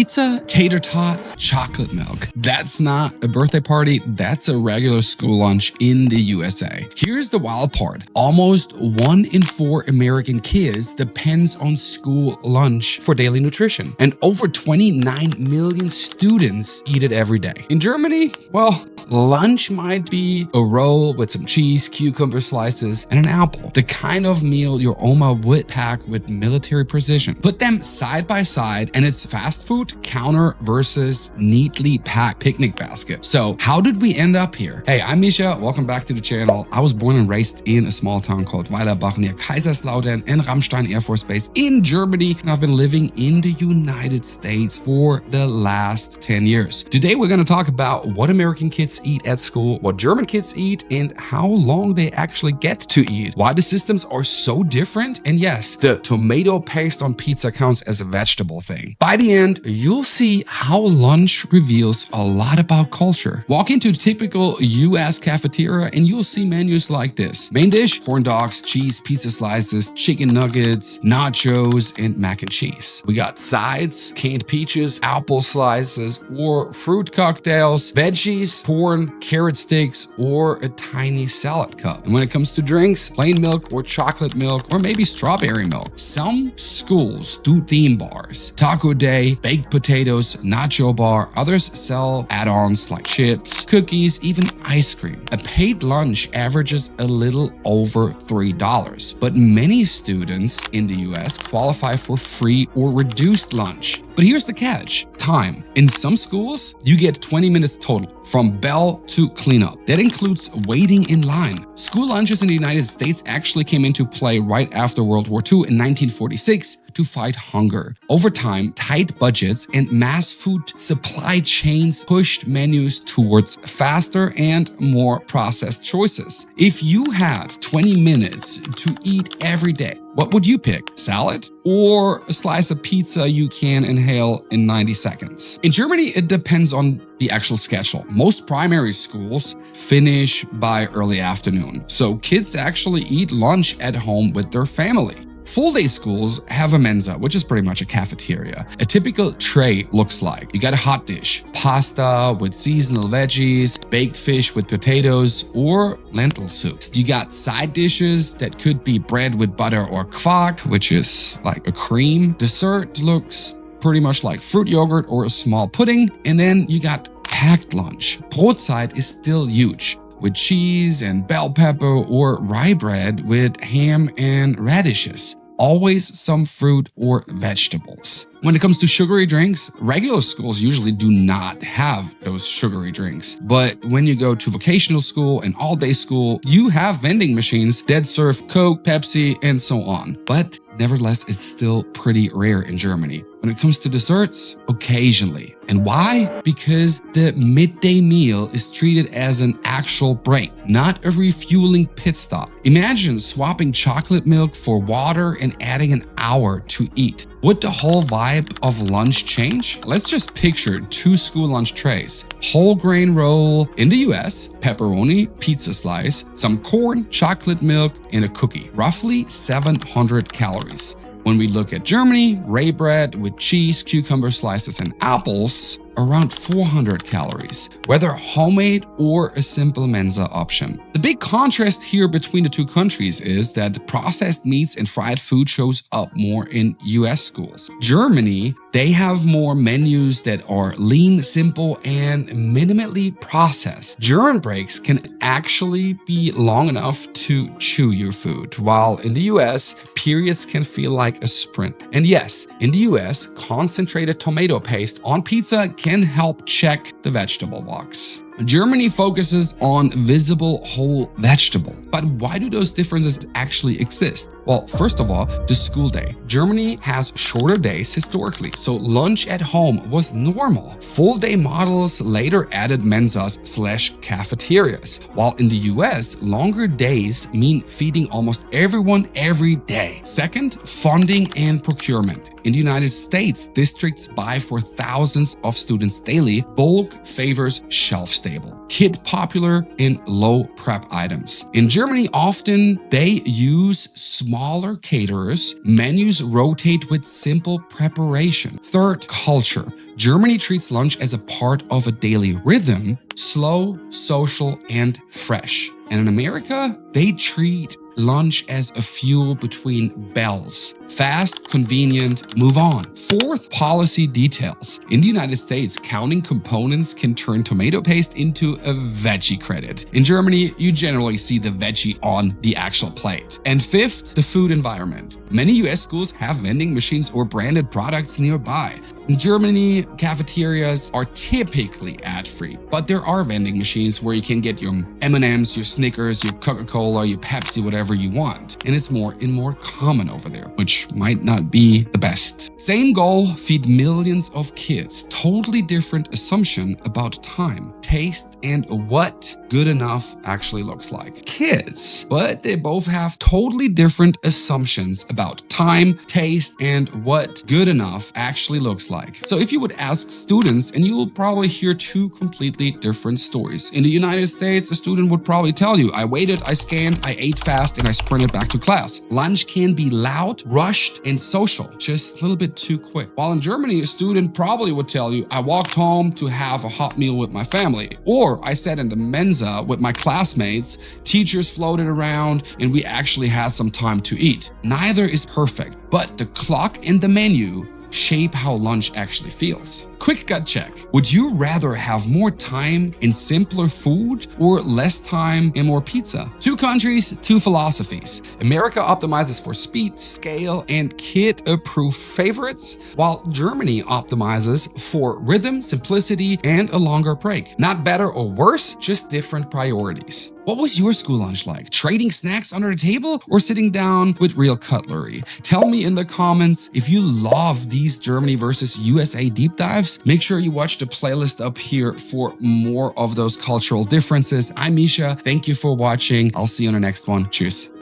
Pizza, tater tots, chocolate milk. That's not a birthday party. That's a regular school lunch in the USA. Here's the wild part. Almost 1 in 4 American kids depends on school lunch for daily nutrition. And over 29 million students eat it every day. In Germany, well, lunch might be a roll with some cheese, cucumber slices, and an apple. The kind of meal your Oma would pack with military precision. Put them side by side and it's fast food counter versus neatly packed picnic basket. So how did we end up here? Hey, I'm Misha. Welcome back to the channel. I was born and raised in a small town called Weilerbach near Kaiserslautern and Ramstein Air Force Base in Germany. And I've been living in the United States for the last 10 years. Today, we're going to talk about what American kids eat at school, what German kids eat, and how long they actually get to eat, why the systems are so different, and yes, the tomato paste on pizza counts as a vegetable thing. By the end, you'll see how lunch reveals a lot about culture. Walk into a typical US cafeteria and you'll see menus like this. Main dish, corn dogs, cheese, pizza slices, chicken nuggets, nachos, and mac and cheese. We got sides, canned peaches, apple slices, or fruit cocktails, veggies, corn, carrot sticks, or a tiny salad cup. And when it comes to drinks, plain milk or chocolate milk, or maybe strawberry milk. Some schools do theme bars. Taco day, baked potatoes, nacho bar. Others sell add-ons like chips, cookies, even ice cream. A paid lunch averages a little over $3. But many students in the US qualify for free or reduced lunch. But here's the catch. Time. In some schools, you get 20 minutes total from bell to cleanup. That includes waiting in line. School lunches in the United States actually came into play right after World War II in 1946 to fight hunger. Over time, tight budgets and mass food supply chains pushed menus towards faster and more processed choices. If you had 20 minutes to eat every day, what would you pick? Salad or a slice of pizza you can inhale in 90 seconds? In Germany, it depends on the actual schedule. Most primary schools finish by early afternoon, so kids actually eat lunch at home with their family. Full-day schools have a mensa, which is pretty much a cafeteria. A typical tray looks like, you got a hot dish, pasta with seasonal veggies, baked fish with potatoes, or lentil soup. You got side dishes that could be bread with butter or quark, which is like a cream. Dessert looks pretty much like fruit yogurt or a small pudding. And then you got packed lunch. Brotzeit is still huge, with cheese and bell pepper or rye bread with ham and radishes. Always some fruit or vegetables. When it comes to sugary drinks, regular schools usually do not have those sugary drinks. But when you go to vocational school and all-day school, you have vending machines that serve Coke, Pepsi, and so on. But nevertheless, it's still pretty rare in Germany. When it comes to desserts, occasionally. And why? Because the midday meal is treated as an actual break, not a refueling pit stop. Imagine swapping chocolate milk for water and adding an hour to eat. Would the whole vibe of lunch change? Let's just picture 2 school lunch trays. Whole grain roll in the US, pepperoni, pizza slice, some corn, chocolate milk, and a cookie. Roughly 700 calories. When we look at Germany, rye bread with cheese, cucumber slices, and apples, around 400 calories, whether homemade or a simple mensa option. The big contrast here between the two countries is that processed meats and fried food shows up more in US schools. Germany, they have more menus that are lean, simple, and minimally processed. German breaks can actually be long enough to chew your food, while in the US, periods can feel like a sprint. And yes, in the US, concentrated tomato paste on pizza can help check the vegetable box. Germany focuses on visible whole vegetable. But why do those differences actually exist? Well, first of all, the school day. Germany has shorter days historically, so lunch at home was normal. Full-day models later added mensas/cafeterias, while in the US, longer days mean feeding almost everyone every day. Second, funding and procurement. In the United States, districts buy for thousands of students daily. Bulk favors shelf stable, kid popular, and low prep items. In Germany, often they use smaller caterers. Menus rotate with simple preparation. Third, culture. Germany treats lunch as a part of a daily rhythm, slow, social, and fresh. And in America, they treat lunch as a fuel between bells. Fast, convenient, move on. Fourth, policy details. In the United States, counting components can turn tomato paste into a veggie credit. In Germany, you generally see the veggie on the actual plate. And fifth, the food environment. Many US schools have vending machines or branded products nearby. In Germany, cafeterias are typically ad-free, but there are vending machines where you can get your M&Ms, your Snickers, your Coca-Cola, your Pepsi, whatever you want. And it's more common over there, which might not be the best. Same goal, feed millions of kids. Totally different assumption about time, taste, and what good enough actually looks like. Kids, but they both have totally different assumptions about time, taste, and what good enough actually looks like. So if you would ask students, and you'll probably hear two completely different stories. In the United States, a student would probably tell you, I waited, I scanned, I ate fast, and I sprinted back to class. Lunch can be loud, rushed, and social, just a little bit too quick. While in Germany, a student probably would tell you, I walked home to have a hot meal with my family, or I sat in the Mensa with my classmates, teachers floated around, and we actually had some time to eat. Neither is perfect, but the clock and the menu shape how lunch actually feels. Quick gut check. Would you rather have more time in simpler food or less time in more pizza? Two countries, two philosophies. America optimizes for speed, scale, and kid-approved favorites, while Germany optimizes for rhythm, simplicity, and a longer break. Not better or worse, just different priorities. What was your school lunch like? Trading snacks under the table or sitting down with real cutlery? Tell me in the comments if you love these Germany versus USA deep dives. Make sure you watch the playlist up here for more of those cultural differences. I'm Misha. Thank you for watching. I'll see you on the next one. Cheers.